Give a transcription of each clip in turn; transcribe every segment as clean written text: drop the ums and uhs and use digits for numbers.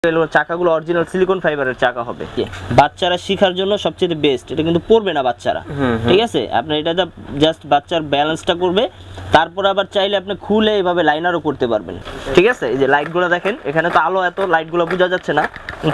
চাকাগুলো original silicon ফাইবারের চাকা হবে। বাচ্চারা শেখার জন্য সবচেয়ে বেস্ট। এটা কিন্তু পড়বে না বাচ্চারা, ঠিক আছে? আপনি এটা জাস্ট বাচ্চার ব্যালেন্সটা করবে, তারপর আবার চাইলে আপনি খুলে এইভাবে লাইনারও করতে পারবেন, ঠিক আছে? এই যে লাইটগুলো দেখেন, এখানে তো আলো এত লাইটগুলো বোঝা যাচ্ছে না,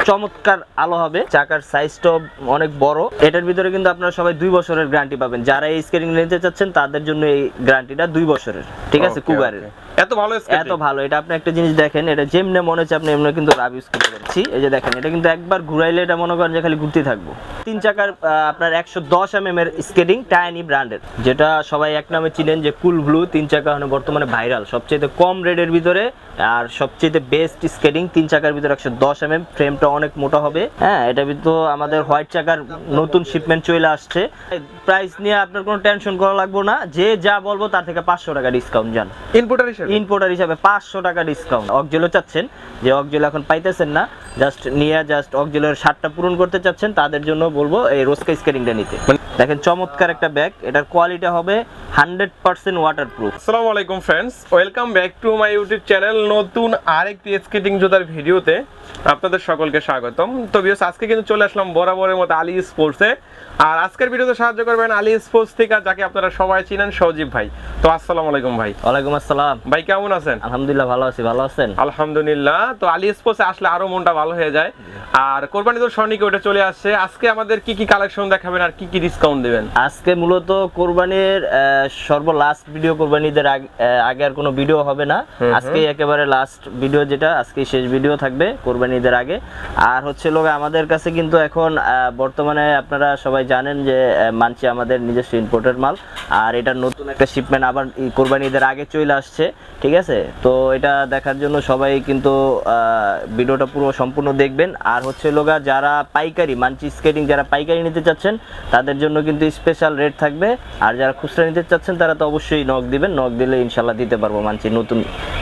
চমৎকার আলো হবে। চাকার সাইজটা অনেক বড়। এটার ভিতরে কিন্তু আপনারা সবাই 2 বছরের গ্যারান্টি পাবেন। যারা এই স্কেটিং নিতে চাচ্ছেন তাদের জন্য এই গ্যারান্টিটা 2 বছরের, ঠিক আছে? কুগারের এত ভালো স্কেটিং, এত ভালো। এটা আপনি একটা জিনিস দেখেন, এটা যেমনে মনে হচ্ছে আপনি এমনি কিন্তু রাব ইউজ করতে পারছি। এই যে দেখেন, এটা কিন্তু একবার ঘুরাইলে এটা মনে করেন যে খালি ঘুরতে থাকবো। 3 চাকার আপনার 110 mm এর স্কেটিং, টাইনি ব্র্যান্ডের, যেটা সবাই এক নামে চিনেন যে কুল ব্লু। 3 চাকা মানে বর্তমানে ভাইরাল, সবচেয়ে কম রেটের ভিতরে আর সবচেয়ে বেস্ট স্কেটিং। 3 চাকার ভিতরে 110 mm, ফ্রেমটা অনেক মোটা হবে। হ্যাঁ, এটা তো আমাদের হোয়াইট চাকার নতুন শিপমেন্ট চলে আসছে। প্রাইস নিয়ে আপনার কোনো টেনশন করা লাগবে না। যে যা বলবো তার থেকে 500 টাকা ডিসকাউন্ট জান। ইম্পোর্টার হিসাবে 500 টাকা ডিসকাউন্ট। অকজেলও চাচ্ছেন, যে অকজেল এখন পাইতেছেন না, জাস্ট অকজেলের শার্টটা পূরণ করতে চাচ্ছেন, তাদের জন্য বলবো এই রোস্কা স্কেটিংটা নিতে। দেখেন চমৎকার একটা ব্যাগ, এটার কোয়ালিটি হবে 100% ওয়াটারপ্রুফ। আসসালামু আলাইকুম friends, welcome back to my YouTube channel. নতুন আরেকটি স্কেটিং জুতার ভিডিওতে আপনাদের সকলকে স্বাগতম। তো ভিউয়ার্স, আজকে কিন্তু চলে আসলাম বরাবরের মতো আলী স্পোর্টসে। আর আজকের ভিডিওতে সাহায্য করবেন আলী স্পোর্টস থেকে, যাকে আপনারা সবাই চিনেন, সজীব ভাই। তো আসসালামু আলাইকুম ভাই। ওয়ালাইকুম আসসালাম ভাই, কেমন আছেন? আলহামদুলিল্লাহ ভালো আছি, ভালো আছেন? আলহামদুলিল্লাহ। তো আলী স্পোর্টসে আসলে আরো মনটা ভালো হয়ে যায়। আর কোরবানি তো স্বর্ণিকে ওটা চলে আসছে। আজকে আমাদের কি কি কালেকশন দেখাবেন আর কি কি ডিসকাউন্ট দিবেন? আজকে মূলত কোরবানির সর্বলাস্ট ভিডিও, কোরবানিদের আগে আর কোনো ভিডিও হবে না। আজকে একেবারে লাস্ট ভিডিও, যেটা আজকে শেষ ভিডিও থাকবে কোরবানিদের আগে। আর হচ্ছে লোক আমাদের কাছে কিন্তু এখন বর্তমানে আপনারা সবাই জানেন যে মানছি আমাদের নিজস্ব ইম্পোর্টের মাল। আর এটা নতুন একটা শিপমেন্ট আবার কোরবানিদের আগে চলে আসছে, ঠিক আছে? তো এটা দেখার জন্য সবাই কিন্তু ভিডিওটা পুরো সম্পূর্ণ দেখবেন। আর হচ্ছে লোগা যারা পাইকারি মানছি স্কেটিং যারা পাইকারি নিতে চাচ্ছেন তাদের জন্য কিন্তু স্পেশাল রেট থাকবে। আর যারা খুচরা নিতে চাচ্ছেন তারা তো অবশ্যই নক দিবেন, নক দিলে ইনশাল্লাহ দিতে পারবো মানছি নতুন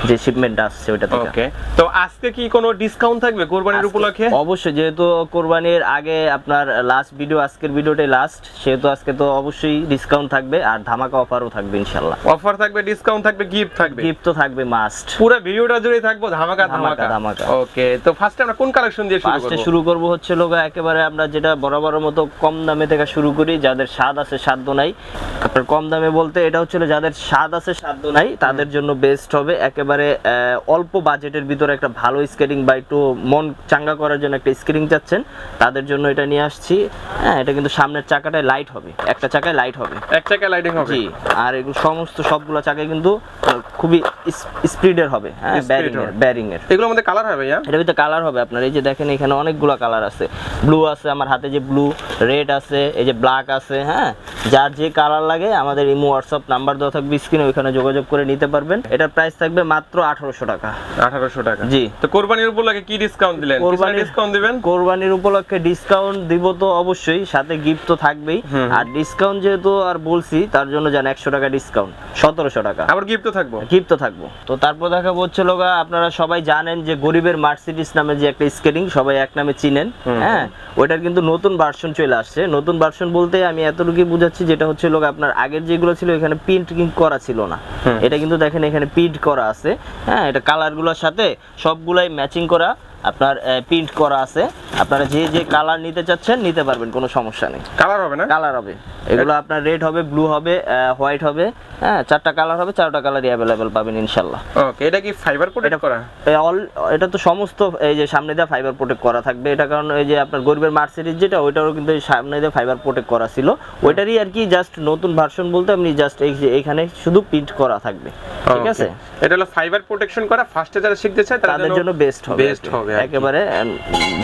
যে শিপমেন্টটা আসছে ওইটা থেকে। ওকে, তো আজকে কি কোনো ডিসকাউন্ট থাকবে কোরবানির উপলক্ষে? অবশ্যই, যেহেতু কোরবানির আগে আপনার লাস্ট ভিডিও, আজকের ভিডিওটাই লাস্ট, সেহেতু আজকে তো অবশ্যই ডিসকাউন্ট থাকবে। আর ধামাকা অফারও থাকবে ইনশাল্লাহ। অফার থাকবে, ডিসকাউন্ট থাকবে, গিফট থাকবে। গিফট তো থাকবে মাস্ট। পুরো ভিডিওটা জুড়ে থাকবো ধামাকা ধামাকা ধামাকা। ওকে, তো ফার্স্টে আমরা কোন কালেকশন দিয়ে শুরু করব? হচ্ছে লোগা একেবারে আমরা যেটা বরাবরের মতো কম দামে থেকে শুরু করি। যাদের স্বাদ আছে সাধ্য নাই, আপনার কম দামে বলতে এটা হচ্ছে যাদের স্বাদ আছে সাধ্য নাই তাদের জন্য বেস্ট হবে। একেবারে অল্প বাজেটের ভিতরে একটা ভালো স্কেটিং বা একটু মন চাঙ্গা করার জন্য একটা স্কেটিং চাচ্ছেন, তাদের জন্য এটা নিয়ে আসছি। হ্যাঁ, এটা কিন্তু সামনের চাকাটায় লাইট হবে, একটা চাকায় লাইট হবে, এক চাকায় লাইটিং হবে। জি, আর এগুলো সমস্ত সবগুলো চাকায় কিন্তু খুবই স্পিডের হবে। হ্যাঁ, ব্যারিং এর। এগুলোর মধ্যে কালার হবে? এটার ভিতরে কালার হবে আপনার, এই যে দেখেন এখানে অনেকগুলো কালার আছে। ব্লু আছে আমার হাতে, যে ব্লু, রেড আছে, এই যে ব্ল্যাক আছে। হ্যাঁ, যার যে কালার লাগে আমাদের ইমো হোয়াটসঅ্যাপ নাম্বার দেওয়া থাকবে স্ক্রিনে, ওইখানে যোগাযোগ করে নিতে পারবেন। এটার প্রাইস থাকবে মাত্র 1800 টাকা। 1800 টাকা, জি। তো কোরবানির উপলক্ষে কি ডিসকাউন্ট দিলেন? ডিসকাউন্ট দিবেন? কোরবানির উপলক্ষে ডিসকাউন্ট দিব তো অবশ্যই, সাথে গিফট তো থাকবেই। আর ডিসকাউন্ট যেহেতু আর বলছি তার জন্য জান 100 টাকা ডিসকাউন্ট, 1700 টাকা। আবার গিফট তো থাকবো? গিফট তো থাকবো। তো তারপর দেখাবো হচ্ছে লোগা, আপনারা সবাই জানেন যে গরিবের মার্সিডিস নামে যে একটা স্কেটিং সবাই এক নামে চিনেন। হ্যাঁ, ওইটার কিন্তু নতুন ভার্সন চলে আসছে। নতুন ভার্সন বলতে আমি এতটুকুই বুঝাচ্ছি, যেটা হচ্ছে লোক আপনার আগের যেগুলো ছিল এখানে প্রিন্টিং করা ছিল না, এটা কিন্তু দেখেন এখানে প্রিন্ট করা আছে। হ্যাঁ, এটা কালারগুলোর সাথে সবগুলাই ম্যাচিং করা, আপনার প্রিন্ট করা আছে। আপনারা যে যে কালার নিতে চাচ্ছেন নিতে পারবেন, কোনো সমস্যা নেই। কালার হবে না? কালার হবে, এগুলো আপনার রেড হবে, ব্লু হবে, হোয়াইট হবে। হ্যাঁ, 4টা কালার হবে, 4টা কালারই অ্যাভেলেবেল পাবেন ইনশাআল্লাহ। ওকে, এটা কি ফাইবার প্রোটেক্ট করা? এটা তো সমস্ত এই যে সামনে দিয়ে ফাইবার প্রোটেক্ট করা থাকবে। এটা কারণ এই যে আপনার গরিবের মার্সিডিজ যেটা, ওইটারও কিন্তু সামনে দিয়ে ফাইবার প্রোটেক্ট করা ছিল, ওইটারই আর কি জাস্ট নতুন ভার্সন বলতে আপনি জাস্ট এইখানে শুধু প্রিন্ট করা থাকবে, ঠিক আছে? এটা হলো ফাইবার প্রোটেকশন করা। ফার্স্টে যারা শিখতে চায় তাদের জন্য বেস্ট হবে একেবারে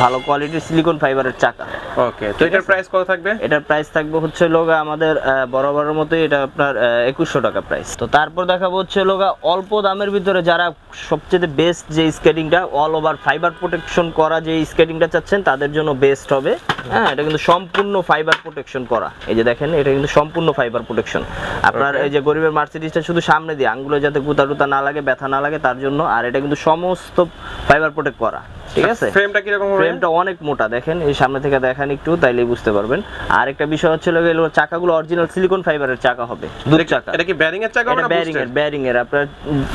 ভালো কোয়ালিটির সিলিকন ফাইবারের চাকা। ওকে, তো এটার প্রাইস কত থাকবে? এটার প্রাইস থাকবে হচ্ছে লোগা আমাদের বরাবরের মতোই, এটা আপনার 2100 টাকা প্রাইস। তো তারপর দেখাবো হচ্ছে লোগা অল্প দামের ভিতরে যারা সবচেয়ে বেস্ট যে স্কেটিংটা অল ওভার ফাইবার প্রোটেকশন করা যে স্কেটিংটা চাচ্ছেন তাদের জন্য বেস্ট হবে। হ্যাঁ, এটা কিন্তু সম্পূর্ণ ফাইবার প্রোটেকশন করা। এই যে দেখেন, এটা কিন্তু সম্পূর্ণ ফাইবার প্রোটেকশন। আপনার এই যে গরিবের মার্সিডিজটা শুধু সামনে দিয়ে আঙ্গুলে যাতে গুতা টুতা না লাগে, ব্যথা না লাগে তার জন্য। আর এটা কিন্তু সমস্ত ফাইবার প্রোটেক্ট করা। ঠিক আছে। ফ্রেমটা কি রকম হবে? ফ্রেমটা অনেক মোটা, দেখেন এই সামনে থেকে দেখেন একটু, তাইলেই বুঝতে পারবেন। আর একটা বিষয় হচ্ছে এগুলো চাকাগুলো অরিজিনাল সিলিকন ফাইবারের চাকা হবে, দুধ চাকা। এটা কি ব্যারিং এর চাকা হবে না বুস্টার? ব্যারিং এর, আপনারা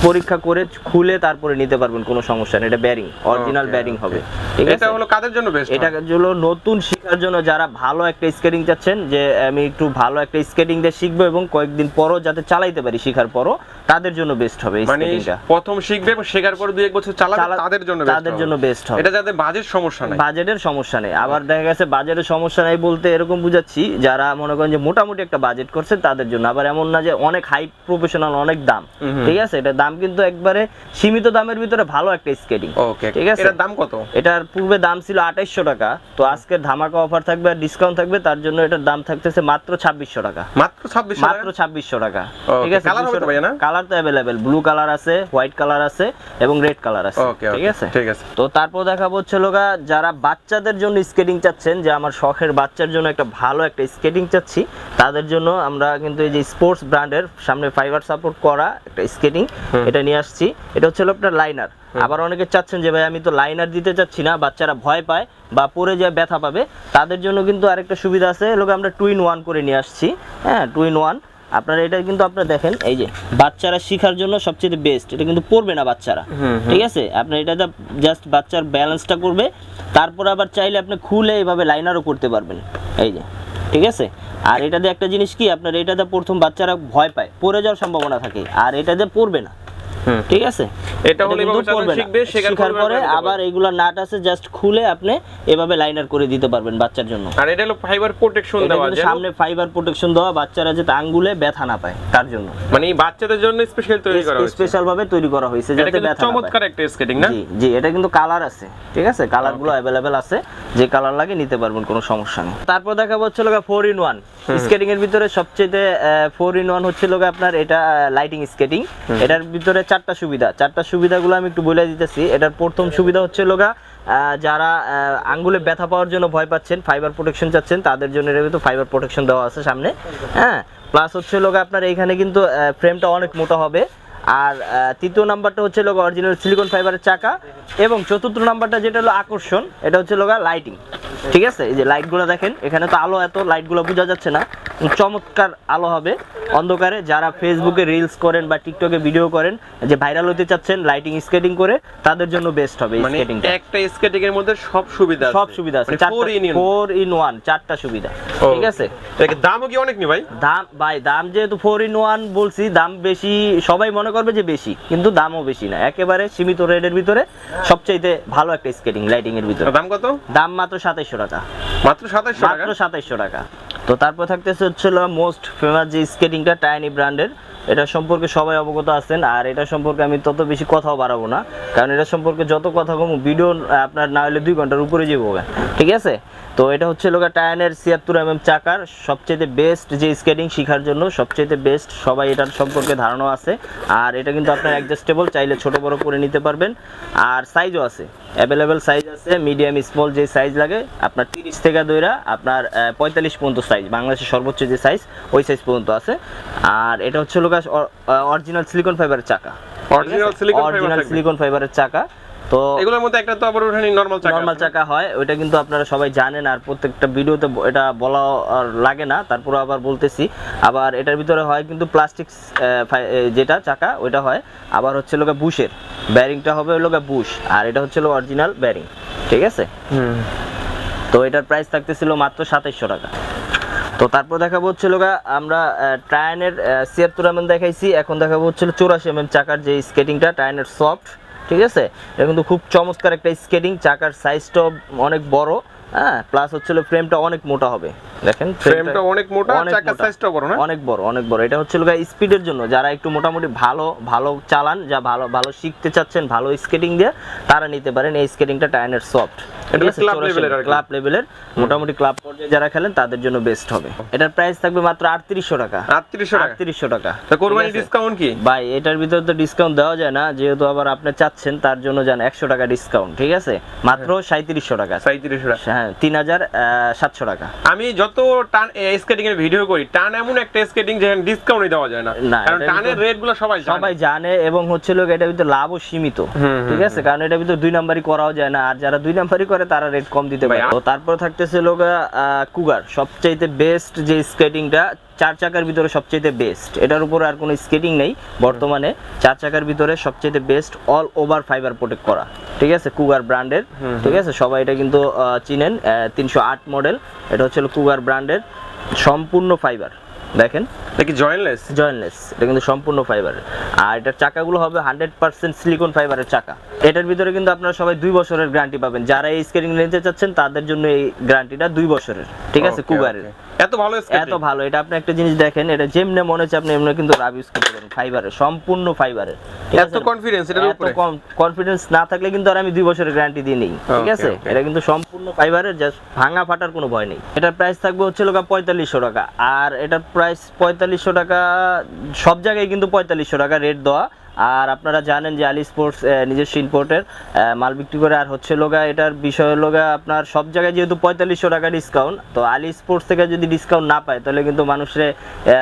পরীক্ষা করে খুলে তারপরে নিতে পারবেন, কোনো সমস্যা নেই। এটা ব্যারিং, অরিজিনাল ব্যারিং হবে, ঠিক আছে। এটা হলো কাদের জন্য বেস্ট? এটা হলো নতুন শেখার জন্য, যারা ভালো একটা স্কেটিং চাচ্ছেন, যে আমি একটু ভালো একটা স্কেটিং দিয়ে শিখবো এবং কয়েকদিন পরও যাতে চালাইতে পারি শেখার পরও, তাদের জন্য বেস্ট হবে এই মানে স্কেটিংটা। প্রথম শিখবে এবং শেখার পর 2-1 বছর চালাবে, তাদের জন্য বেস্ট হবে। এটা যাদের বাজেট সমস্যা নাই, বাজেটের সমস্যা নেই। আবার দেখা গেছে বাজেটের সমস্যা নাই বলতে এরকম বুঝাচ্ছি, যারা মনে করেন যে মোটামুটি একটা বাজেট করছে তাদের জন্য। আবার এমন না যে অনেক হাই প্রফেশনাল অনেক দাম, ঠিক আছে। এটা দাম কিন্তু একবারে সীমিত দামের ভিতরে ভালো একটা স্কেটিং, ওকে। ঠিক আছে। এটার দাম কত? এটার পূর্বে দাম ছিল 2800 টাকা, তো আজকের ধামাকা অফার থাকবে আর ডিসকাউন্ট থাকবে, তার জন্য এটার দাম থাকতেছে মাত্র 2600 টাকা। মাত্র 2600 মাত্র 2600 টাকা, ঠিক আছে। কালার হবে তো ভাই না? কালার তো अवेलेबल, ব্লু কালার আছে, হোয়াইট কালার আছে এবং রেড কালার আছে, ঠিক আছে। ঠিক আছে। তো তারপর দেখাবো হচ্ছে লোগা, যারা বাচ্চাদের জন্য স্কেটিং চাচ্ছেন, যে আমার শখের বাচ্চার জন্য একটা ভালো একটা স্কেটিং চাচ্ছি, তাদের জন্য আমরা কিন্তু এই যে স্পোর্টস ব্র্যান্ডের সামনে ফাইবার সাপোর্ট করা একটা স্কেটিং এটা নিয়ে আসছি। এটা হচ্ছে আপনার লাইনার। আবার অনেকে চাচ্ছেন যে ভাই আমি তো লাইনার দিতে চাচ্ছি না, বাচ্চারা ভয় পায় বা পরে যায় ব্যথা পাবে, তাদের জন্য কিন্তু আরেকটা সুবিধা আছে, লোক আমরা 2-in-1 করে নিয়ে আসছি। হ্যাঁ, 2-in-1 আপনারা এটা কিন্তু আপনারা দেখেন, এই যে বাচ্চারা শেখার জন্য সবচেয়ে বেস্ট। এটা কিন্তু পড়বে না বাচ্চারা, ঠিক আছে। আপনার এটা জাস্ট বাচ্চার ব্যালেন্সটা করবে, তারপর আবার চাইলে আপনি খুলে এইভাবে লাইনারও করতে পারবেন, এই যে, ঠিক আছে। আর এটাতে একটা জিনিস কি, আপনার এটাতে প্রথম বাচ্চারা ভয় পায়, পড়ে যাওয়ার সম্ভাবনা থাকে, আর এটাতে পড়বে না, ঠিক আছে। এটা হলো এভাবে শিখবে, শেখার পরে আবার এইগুলা নাট আছে, জাস্ট খুলে আপনি এভাবে লাইনার করে দিতে পারবেন বাচ্চার জন্য। আর এটা হলো ফাইবার প্রোটেকশন দেওয়া আছে, সামনে ফাইবার প্রোটেকশন দেওয়া, বাচ্চারা যাতে আঙ্গুলে ব্যথা না পায় তার জন্য। মানে এই বাচ্চাদের জন্য স্পেশাল তৈরি করা হয়েছে, স্পেশাল ভাবে তৈরি করা হয়েছে যাতে ব্যথা না পায়। চমৎকার একটা স্কেটিং না? জি জি, এটা কিন্তু কালার আছে, ঠিক আছে। কালারগুলো अवेलेबल আছে, যে কালার লাগে নিতে পারবেন, কোনো সমস্যা নেই। তারপর দেখাবো হচ্ছে লগা 4-in-1 স্কেটিং এর ভিতরে সবচেয়ে 4-in-1 হচ্ছে লগা আপনার এটা লাইটিং স্কেটিং। এটার ভিতরে 4টা সুবিধা, 4টা সুবিধাগুলো আমি একটু বলে দিতেছি। এটার প্রথম সুবিধা হচ্ছে লগা, যারা আঙ্গুলে ব্যথা পাওয়ার জন্য ভয় পাচ্ছেন, ফাইবার প্রোটেকশন চাচ্ছেন, তাদের জন্য এর ভিতরে ফাইবার প্রোটেকশন দেওয়া আছে সামনে। হ্যাঁ, প্লাস হচ্ছে লগা আপনার এইখানে কিন্তু ফ্রেমটা অনেক মোটা হবে। আর তৃতীয় নাম্বারটা হচ্ছে লোক অরিজিনাল সিলিকন ফাইবারের চাকা, এবং চতুর্থ নাম্বারটা যেটা হলো আকর্ষণ, এটা হচ্ছে লোক লাইটিং, ঠিক আছে। এই যে লাইটগুলো দেখেন, এখানে তো আলো এত লাইটগুলো বোঝা যাচ্ছে না, চমৎকার আলো হবে অন্ধকারে। যারা ফেসবুকে রিলস করেন বা টিকটকে ভিডিও করেন, যে ভাইরাল হতে চাচ্ছেন লাইটিং স্কেটিং করে, তাদের জন্য বেস্ট হবে এই স্কেটিংটা। একটা স্কেটিং এর মধ্যে সব সুবিধা আছে, সব সুবিধা আছে, 4-in-1 চারটা সুবিধা, ঠিক আছে। এর দামও কি অনেক নি ভাই? দাম যেহেতু 4-in-1 বলছি, দাম বেশি সবাই মনে করবে যে বেশি, কিন্তু দামও বেশি না, একেবারে সীমিত রেটের ভিতরে সবচাইতে ভালো একটা স্কেটিং লাইটিং এর ভিতরে। দাম কত? দাম মাত্র 2700 টাকা। মাত্র 2700 টাকা? মাত্র 2700 টাকা। তো তারপর থাকতেছে হচ্ছে মোস্ট ফেমাস যে স্কেটিংটা, টাইনি ব্র্যান্ডের। এটা সম্পর্কে সবাই অবগত আছেন, আর এটা সম্পর্কে আমি তত বেশি কথাও বাড়াবো না, কারণ এটা সম্পর্কে যত কথা কম ভিডিও আপনার না হলে 2 ঘন্টার উপরে যাবো, ঠিক আছে। তো এটা হচ্ছে লোকা টায়ানের 76mm চাকার সবচেয়ে বেস্ট যে স্কেটিং শেখার জন্য সবচেয়ে বেস্ট, সবাই এটার সম্পর্কে ধারণা আছে। আর এটা কিন্তু আপনার অ্যাডজাস্টেবল, চাইলে ছোট বড় করে নিতে পারবেন। আর সাইজও আছে, অ্যাভেলেবেল সাইজ আছে, মিডিয়াম স্মল যে সাইজ লাগে আপনার 30 থেকে ধইরা আপনার 45 পর্যন্ত সাইজ, বাংলাদেশের সর্বোচ্চ যে সাইজ ওই সাইজ পর্যন্ত আছে। আর এটা হচ্ছে লোকা অরিজিনাল সিলিকন ফাইবারের চাকা, অরিজিনাল সিলিকন ফাইবারের চাকা। তো এগুলোর মধ্যে একটা তো আবার ওখানে নরমাল চাকা হয়, ওইটা কিন্তু আপনারা সবাই জানেন, আর প্রত্যেকটা ভিডিওতে এটা বলা আর লাগে না, তারপরে আবার বলতেছি। আবার এটার ভিতরে হয় কিন্তু প্লাস্টিক যেটা চাকা ওইটা হয়, আবার হচ্ছে লোকা বুশের ব্যারিংটা হবে লোকা বুশ, আর এটা হচ্ছে অরিজিনাল ব্যারিং, ঠিক আছে। তো এটার প্রাইস থাকতেছিল মাত্র 2700 টাকা। তো তারপর দেখাবো হচ্ছে লোকা আমরা টায়ানের 76mm দেখাইছি, এখন দেখাবো হচ্ছে 84mm চাকার যে স্কেটিংটা, টায়ানের সফট, ঠিক আছে। এটা কিন্তু খুব চমৎকার একটা স্কেটিং, চাকার সাইজটাও অনেক বড়, হ্যাঁ, প্লাস হচ্ছে ফ্রেমটা অনেক মোটা হবে, দেখেন ফ্রেমটা অনেক মোটা, চাকার সাইজটাও বড় না? অনেক বড়, অনেক বড়। এটা হচ্ছে স্পিডের জন্য, যারা একটু মোটামুটি ভালো চালান, যা ভালো শিখতে চাচ্ছেন ভালো স্কেটিং দিয়ে, তারা নিতে পারেন এই স্কেটিংটা টায়ানের সফট, ক্লাব লেভেলের মোটামুটি ক্লাব পর্যায়ে যারা খেলেন তাদের জন্য বেস্ট হবে। এটার প্রাইস থাকবে মাত্র 3800 টাকা। 3800 টাকা। তো কোরবানি ডিসকাউন্ট কি ভাই? এটার ভিতরে তো ডিসকাউন্ট দেওয়া যায় না, যেহেতু আবার আপনি চাচ্ছেন, তার জন্য যান 100 টাকা ডিসকাউন্ট, ঠিক আছে। মাত্র 3700 টাকা। 3700 টাকা, হ্যাঁ, 3700 টাকা। আমি যত তো টান স্কেটিং এর ভিডিও করি, টান এমন একটা স্কেটিং যেখানে ডিসকাউন্ট দেওয়া যায় না, না, কারণ এটা টানের রেট গুলো সবাই জানে এবং হচ্ছে লোক এটার ভিতরে লাভও সীমিত, ঠিক আছে, কারণ এটার ভিতরে 2 নাম্বারই করাও যায় না, আর যারা 2 নাম্বারই করে তারা রেট কম দিতে পারে। তো তারপর থাকতেছে লোক কুগার, সবচাইতে বেস্ট যে স্কেটিংটা 4 চাকার ভিতরে সবচেয়ে বেস্ট, এটার উপর আর কোনো স্কেটিং নেই বর্তমানে, 4 চাকার ভিতরে সবচেয়ে best, all over fibre protect করা, ঠিক আছে, কুগার ব্র্যান্ডের, ঠিক আছে, সবাই এটা কিন্তু চিনেন, 308 মডেল, এটা হচ্ছে কুগার ব্র্যান্ডের, সম্পূর্ণ ফাইবার, দেখেন নাকি জয়েন্টলেস, এটা কিন্তু সম্পূর্ণ ফাইবার, আর এটার চাকাগুলো হবে 100% সিলিকন ফাইবারের চাকা। এটার ভিতরে কিন্তু আপনারা সবাই 2 বছরের গ্যারান্টি পাবেন, যারা এই স্কেটিং নিতে চাচ্ছেন তাদের জন্য এই গ্যারান্টিটা 2 বছরের, ঠিক আছে, কুগারের। এত ভালো স্কেটিং, এত ভালো, এটা আপনি একটা জিনিস দেখেন, এটা যেমনে মনে হচ্ছে আপনি এমনি কিন্তু রাব ইউজ করতে পারেন, ফাইবারের, সম্পূর্ণ ফাইবারের, এত কনফিডেন্স এটার উপরে, এত কনফিডেন্স না থাকলে কিন্তু আর আমি 2 বছরের গ্যারান্টি দিয়ে নেই, ঠিক আছে, এটা কিন্তু সম্পূর্ণ ফাইবারের, জাস্ট ভাঙা ফাটার কোনো ভয় নেই। এটার প্রাইস থাকবে হচ্ছে লোকা 4500 টাকা, আর এটার প্রাইস 4500 টাকা, সব জায়গায় কিন্তু 4500 টাকা রেট দেওয়া। আর আপনারা জানেন যে আলী স্পোর্টস নিজস্ব ইম্পোর্টের মাল বিক্রি করে, আর হচ্ছে লোগা এটার বিষয় লোগা আপনার সব জায়গায় যেহেতু 4500 টাকা ডিসকাউন্ট, তো আলী স্পোর্টস থেকে যদি ডিসকাউন্ট না পায় তাহলে কিন্তু মানুষরে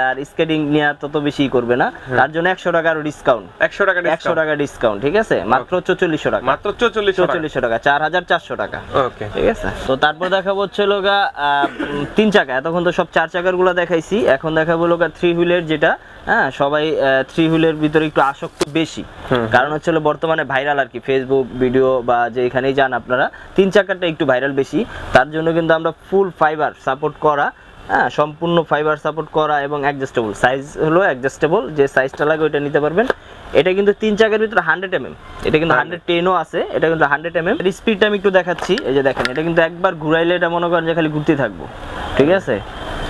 আর স্কেটিং নিয়ে তত বেশি করবে না, তার জন্য 100 টাকা আরো ডিসকাউন্ট, 100 টাকা ডিসকাউন্ট, ঠিক আছে, মাত্র 4400 টাকা, মাত্র 4400 টাকা, 4400 টাকা, ওকে, ঠিক আছে। তো তারপর দেখাবো হচ্ছে লোগা 3 চাকা, এতক্ষণ তো সব 4 চাকার গুলো দেখাইছি, এখন দেখাবো লোগা 3 হুইলের, যেটা হ্যাঁ সবাই 3 হুইলের ভিতরে একটু আসক্ত বেশি, কারণ হচ্ছে বর্তমানে ভাইরাল আর কি, ফেসবুক ভিডিও বা যেখানেই যান আপনারা 3 চাকারটা একটু ভাইরাল বেশি, তার জন্য কিন্তু আমরা ফুল ফাইবার সাপোর্ট করা, হ্যাঁ সম্পূর্ণ ফাইবার সাপোর্ট করা এবং অ্যাডজাস্টেবল সাইজ হলো, অ্যাডজাস্টেবল যে সাইজটা লাগে ওইটা নিতে পারবেন। এটা কিন্তু 3 চাকার ভিতরে 100 mm, এটা কিন্তু 110ও আছে, এটা কিন্তু 100 mm। এর স্পিডটা আমি একটু দেখাচ্ছি, এই যে দেখেন, এটা কিন্তু একবার ঘুরাইলে এটা মনে করেন যে খালি ঘুরতে থাকবো, ঠিক আছে,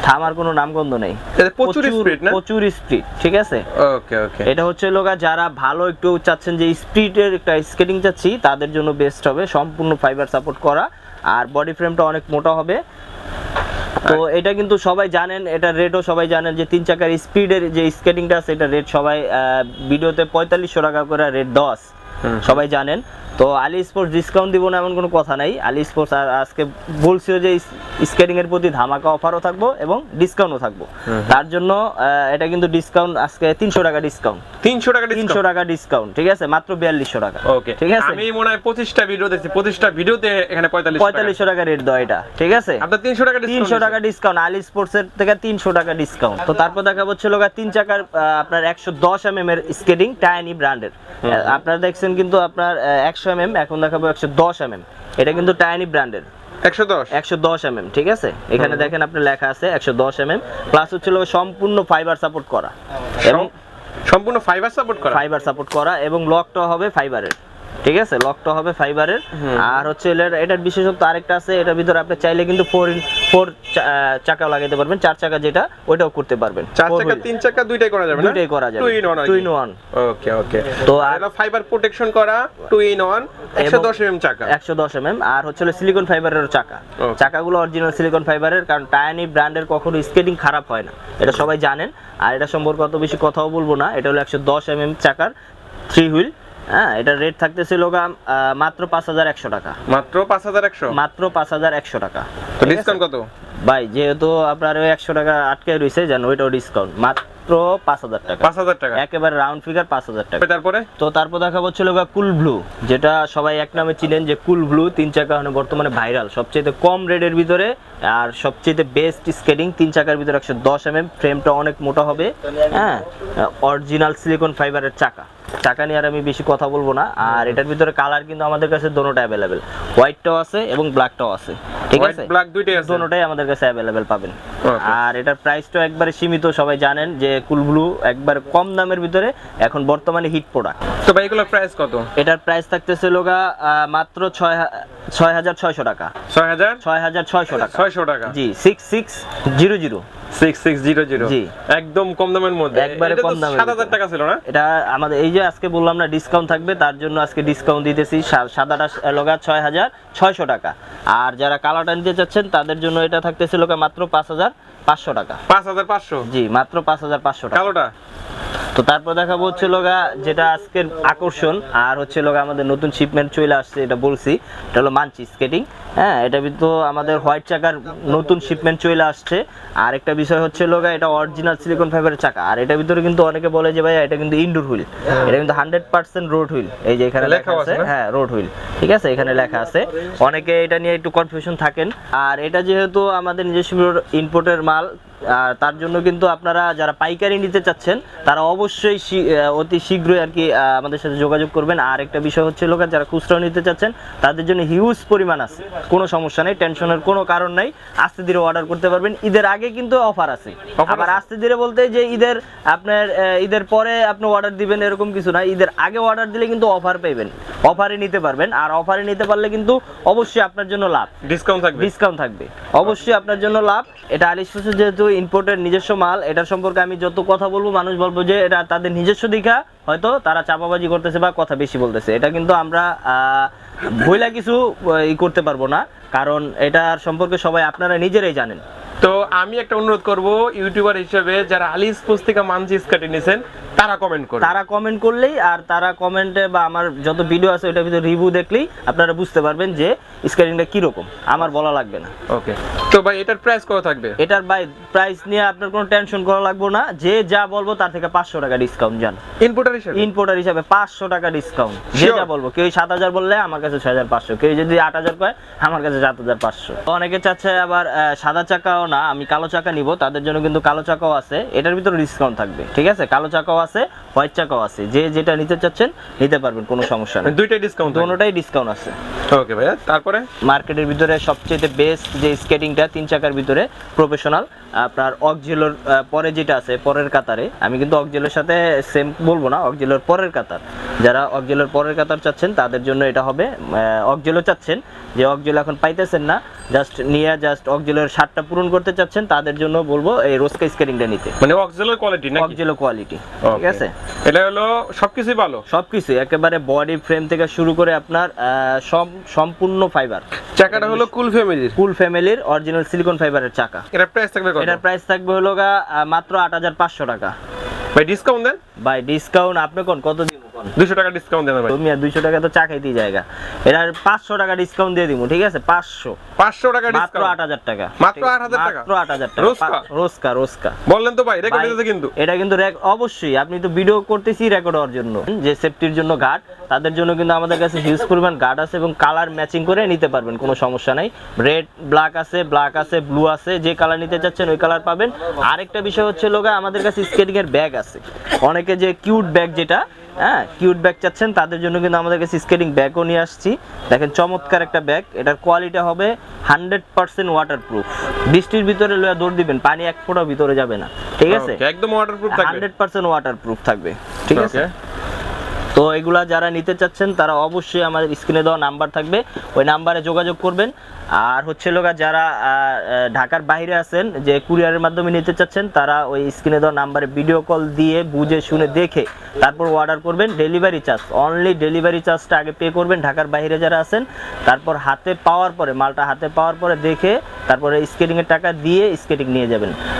থামার কোনো নামগন্ধ নেই, প্রচুর স্পিড না, প্রচুর স্পিড, ঠিক আছে, ওকে ওকে। এটা হচ্ছে লোগা যারা ভালো একটু চাচ্ছেন যে স্পিডের একটা স্কেটিং চাচ্ছি তাদের জন্য বেস্ট হবে, সম্পূর্ণ ফাইবার সাপোর্ট করা, আর বডি ফ্রেমটা অনেক মোটা হবে। তো এটা কিন্তু সবাই জানেন, এটা রেটও সবাই জানেন যে 3 চাকার স্পিডের যে স্কেটিংটা আছে এটা রেট সবাই ভিডিওতে 4500 টাকা করে রেট 10, সবাই জানেন। তো আলী স্পোর্টস ডিসকাউন্ট দিব না এমন কোনো কথা নাই, আলী স্পোর্টস আজকে বলছিল যে স্কেটিং এর প্রতি ধামাকা অফারও থাকবো এবং ডিসকাউন্টও থাকবো, তার জন্য এটা কিন্তু ডিসকাউন্ট আজকে 300 টাকা ডিসকাউন্ট, 300 টাকা ডিসকাউন্ট, ঠিক আছে, মাত্র 4200 টাকা, ওকে, ঠিক আছে। আমি মনে হয় 25টা ভিডিও দেখছি, 25টা ভিডিওতে এখানে 4500 টাকা রেট দাও এটা, ঠিক আছে, আপনার 300 টাকা 300 টাকা ডিসকাউন্ট, আলী স্পোর্টস এর থেকে 300 টাকা ডিসকাউন্ট। তো তারপর দেখা হচ্ছে লোগা 3 চাকার আপনার 110 mm এর স্কেটিং, টাইনি ব্র্যান্ডের, আপনারা দেখছেন কিন্তু আপনার 100 mm, এখন দেখাবো 110 mm, এটা কিন্তু টাইনি ব্র্যান্ডের 110 mm, ঠিক আছে, এখানে দেখেন আপনার লেখা আছে 110 mm, প্লাস হচ্ছে সম্পূর্ণ ফাইবার সাপোর্ট করা, এবং সম্পূর্ণ ফাইবার সাপোর্ট করা এবং লকটা হবে ফাইবারের, ঠিক আছে, লকটা হবে ফাইবারের। আর হচ্ছে এটার বিশেষত্ব আরেকটা আছে, এটার ভিতরে আপনি চাইলে কিন্তু 4 চাকা লাগাইতে পারবেন, 4 চাকা যেটা ওইটাও করতে পারবেন, 4 চাকা 3 চাকা দুইটাই করা যাবে না, দুইটাই করা যাবে, 2 in 1, ওকে ওকে। তো আর ফাইবার প্রোটেকশন করা 2 in 1, 110 mm চাকা, 110 mm, আর হচ্ছে সিলিকন ফাইবারের চাকা, চাকাগুলো অরিজিনাল সিলিকন ফাইবারের, কারণ টাইনি ব্র্যান্ডের কখনো স্কেটিং খারাপ হয় না, এটা সবাই জানেন। আর এটা সম্পর্কে অত বেশি কথাও বলবো না, এটা হলো 110 mm চাকার 3 হুইল, হ্যাঁ, এটা রেট থাকতেছিল মাত্র 5100 টাকা, মাত্র 5100 টাকা। তো ডিসকাউন্ট কত ভাই? যেহেতু আপনার ওই 100 টাকা আটকে রয়েছে, জানো ওইটাও ডিসকাউন্ট, মাত্র 5000 টাকা, একেবারে রাউন্ড ফিগার 5000 টাকা। তারপর দেখা হচ্ছে কুল ব্লু, যেটা সবাই এক নামে চিনেন যে কুল ব্লু, 3 চাকা বর্তমানে ভাইরাল, সবচেয়ে কম রেটের ভিতরে আর সবচেয়ে বেস্ট স্কেটিং, 3 চাকার ভিতরে 110 mm, ফ্রেমটা অনেক মোটা হবে, হ্যাঁ, অরিজিনাল সিলিকন ফাইবারের চাকা নিয়ে আর আমি বেশি কথা বলবো না। আর এটার ভিতরে কালার কিন্তু আমাদের কাছে দোনোটা অ্যাভেলেবেল, হোয়াইটটাও আছে এবং ব্ল্যাকটাও আছে, ঠিক আছে, ব্ল্যাক দুইটাই আছে, দোনোটাই আমাদের কাছে অ্যাভেলেবেল পাবেন। আর এটার প্রাইসটা একবারে সীমিত, সবাই জানেন যে কুল ব্লু একবার কম দামের ভিতরে এখন বর্তমানে হিট প্রোডাক্ট। তো ভাই এগুলোর প্রাইস কত? এটার প্রাইস থাকতেছে মাত্র 6600 টাকা, 6600 টাকা, 600 টাকা, জি, 6600 জি, একদম কম দামের মধ্যে, একবারে কম দামে, 7000 টাকা ছিল না এটা আমাদের, এই যে আজকে বললাম না ডিসকাউন্ট থাকবে, তার জন্য আজকে ডিসকাউন্ট দিতেছি, সাদাটা 6600 টাকা। আর যারা কালারটা নিতে চাচ্ছেন তাদের জন্য এটা থাকতেছিল মাত্র 5500 টাকা, 5500, জি, মাত্র 5500 টাকা। তো তারপর দেখাবো হচ্ছে লোগা যেটা আজকের আকর্ষণ, আর হচ্ছে লোগা আমাদের নতুন শিপমেন্ট চলে আসছে, এটা বলছি, এটা হলো মানচি স্কেটিং। হ্যাঁ, এটা কিন্তু আমাদের হোয়াইট চাকার নতুন শিপমেন্ট চলে আসছে। আর একটা বিষয় হচ্ছে লোগা এটা অরিজিনাল সিলিকন ফাইবারের চাকা, আর এটার ভিতরে কিন্তু অনেকে বলে যে ভাই এটা কিন্তু ইনডোর হুইল, এটা কিন্তু 100% রোড হুইল। এই যে এখানে লেখা আছে, হ্যাঁ রোড হুইল, ঠিক আছে, এখানে লেখা আছে। অনেকে এটা নিয়ে একটু কনফিউশন থাকেন। আর এটা যেহেতু আমাদের নিজস্ব ইম্পোর্টের মাল, আর তার জন্য কিন্তু আপনারা যারা পাইকারি নিতে চাচ্ছেন তারা অবশ্যই অতি শীঘ্রই আর কি আমাদের সাথে যোগাযোগ করবেন। আর একটা বিষয় হচ্ছে লোক যারা খুচরা নিতে চাচ্ছেন তাদের জন্য হিউজ পরিমাণ আছে, কোনো সমস্যা নেই, টেনশনের কোনো কারণ নাই, আস্তে ধীরে অর্ডার করতে পারবেন। ঈদের আগে কিন্তু অফার আছে, আবার আস্তে ধীরে বলতে যে ঈদের আপনার ঈদের পরে আপনি অর্ডার দিবেন এরকম কিছু না, ঈদের আগে অর্ডার দিলে কিন্তু অফার পাবেন, অফারে নিতে পারবেন। আর অফারে নিতে পারলে কিন্তু অবশ্যই আপনার জন্য লাভ, ডিসকাউন্ট থাকবে অবশ্যই আপনার জন্য লাভ। এটা আলিশ ফুডস যেহেতু ইম্পোর্টের নিজস্ব মাল, এটার সম্পর্কে আমি যত কথা বলবো মানুষ বলবো যে এটা তাদের নিজস্ব দিঘা, হয়তো তারা চাপাবাজি করতেছে বা কথা বেশি বলতেছে। এটা কিন্তু আমরা বইলা কিছু করতে পারবো না, কারণ এটার সম্পর্কে সবাই আপনারা নিজেরাই জানেন। তো আমি একটা অনুরোধ করব, ইউটিউবার হিসেবে যারা আলিশ ফুডস থেকে মানচি স্কেটিং নিছেন তারা কমেন্ট করলেই, আর তারা কমেন্টে বা আমার যত ভিডিও আছে ওটার ভিতরে রিভিউ দেখলেই আপনারা বুঝতে পারবেন যে স্কেটিংটা কিরকম, আমার বলা লাগবে না। ওকে, তো ভাই এটার প্রাইস কত থাকবে? এটার ভাই প্রাইস নিয়ে আপনার কোনো টেনশন করা লাগবে না, যে যা বলবো তার থেকে 500 টাকা ডিসকাউন্ট জান। ইম্পোর্টার হিসাবে 500 টাকা ডিসকাউন্ট, যে যা বলবো। কেউ 7000 বললে আমার কাছে 6500, কেউ যদি 8000 কয় আমার কাছে 7500। অনেকে চাচ্ছে আবার সাদা চাকাও না, আমি কালো চাকা নিব, তাদের জন্য কিন্তু কালো চাকাও আছে, এটার ভিতরে ডিসকাউন্ট থাকবে, ঠিক আছে। কালো চাকাও আছে, হোয়াইট চাকাও আছে, যে যেটা নিতে চাচ্ছেন নিতে পারবেন, কোনো সমস্যা নেই, দুইটাই ডিসকাউন্ট, দুটোটাই ডিসকাউন্ট আছে। ওকে ভাইয়া, তারপরে মার্কেটের ভিতরে সবচেয়ে বেস্ট যে স্কেটিংটা 3 চাকার ভিতরে প্রফেশনাল, আপনার অক্সিলোর পরে যেটা আছে পরের কাতারে, আমি কিন্তু অক্সিলোর সাথে সেম বলবো না, অক্সিলোর পরের কাতার, যারা অক্সিলোর পরের কাতার চাচ্ছেন তাদের জন্য এটা হবে। অক্সিলো চাচ্ছেন যে অক্সিলো এখন পাইতেছেন না, জাস্ট অক্সিলোর শার্টটা পূরণ করতে চাচ্ছেন, তাদের জন্য বলবো এই রোস্কা স্কেটিংটা নিতে, মানে অক্সিলোর কোয়ালিটি নাকি? অক্সিলো কোয়ালিটি, ঠিক আছে। এটা হলো সবকিছুই ভালো, সবকিছু একেবারে বডি ফ্রেম থেকে শুরু করে আপনার সম্পূর্ণ ফাইবার। চাকাটা হলো কুল ফ্যামিলির অরিজিনাল সিলিকন ফাইবারের চাকা। এটার প্রাইস থাকবে কত? এটার প্রাইস থাকবে হলো মাত্র 8500 টাকা। ভাই ডিসকাউন্ট দেন? ভাই ডিসকাউন্ট আপনি কত দিব? 200 টাকা ডিসকাউন্ট দেন ভাই। তুমি 200 টাকা তো চা খাইতেই জায়গা, এটার 500 টাকা ডিসকাউন্ট দিয়ে দিমু, ঠিক আছে। 500 টাকা ডিসকাউন্ট, মাত্র 8000 টাকা, মাত্র 8000 টাকা, মাত্র 8000 টাকা। রোস্কা বললেন তো ভাই, রেকর্ড হয়েছে কিন্তু। এটা কিন্তু অবশ্যই, আপনি তো ভিডিও করতেছি রেকর্ড হওয়ার জন্য, যে সেফটির জন্য গার্ড, তাদের জন্য কিন্তু আমাদের কাছে হিউজ পরিমাণ গার্ড আছে এবং কালার ম্যাচিং করে নিতে পারবেন, কোনো সমস্যা নাই। রেড ব্ল্যাক আছে, ব্লু আছে, যে কালার নিতে চাচ্ছেন ওই কালার পাবেন। আরেকটা বিষয় হচ্ছে লোগা আমাদের কাছে স্কেটিং এর ব্যাগ আছে, অনেকে যে কিউট ব্যাগ যেটা, হ্যাঁ কিউট ব্যাগ চাচ্ছেন তাদের জন্য কিন্তু আমাদের কাছে স্কেটিং ব্যাগও নিয়ে আসছি। দেখেন চমৎকার একটা ব্যাগ, এটার কোয়ালিটি হবে 100% ওয়াটারপ্রুফ। বৃষ্টির ভিতরে লয়ে দৌড় দিবেন, পানি এক ফোঁটা ভিতরে যাবে না, ঠিক আছে, একদম ওয়াটারপ্রুফ থাকবে, 100% ওয়াটারপ্রুফ থাকবে, ঠিক আছে। তো এগুলা যারা নিতে চাচ্ছেন তারা অবশ্যই আমাদের স্ক্রিনে দেওয়া নাম্বার থাকবে, ওই নাম্বারে যোগাযোগ করবেন। আর হচ্ছে লোকা যারা ঢাকার বাইরে আছেন, যে কুরিয়ারের মাধ্যমে নিতে চাচ্ছেন, তারা ওই স্ক্রিনে দেওয়া নাম্বারে ভিডিও কল দিয়ে বুঝে শুনে দেখে তারপর অর্ডার করবেন। ডেলিভারি চার্জ, অনলি ডেলিভারি চার্জটা আগে পে করবেন ঢাকার বাইরে যারা আছেন, তারপর হাতে পাওয়ার পরে মালটা হাতে পাওয়ার পরে দেখে তারপরে স্কেটিংয়ের টাকা দিয়ে স্কেটিং নিয়ে যাবেন।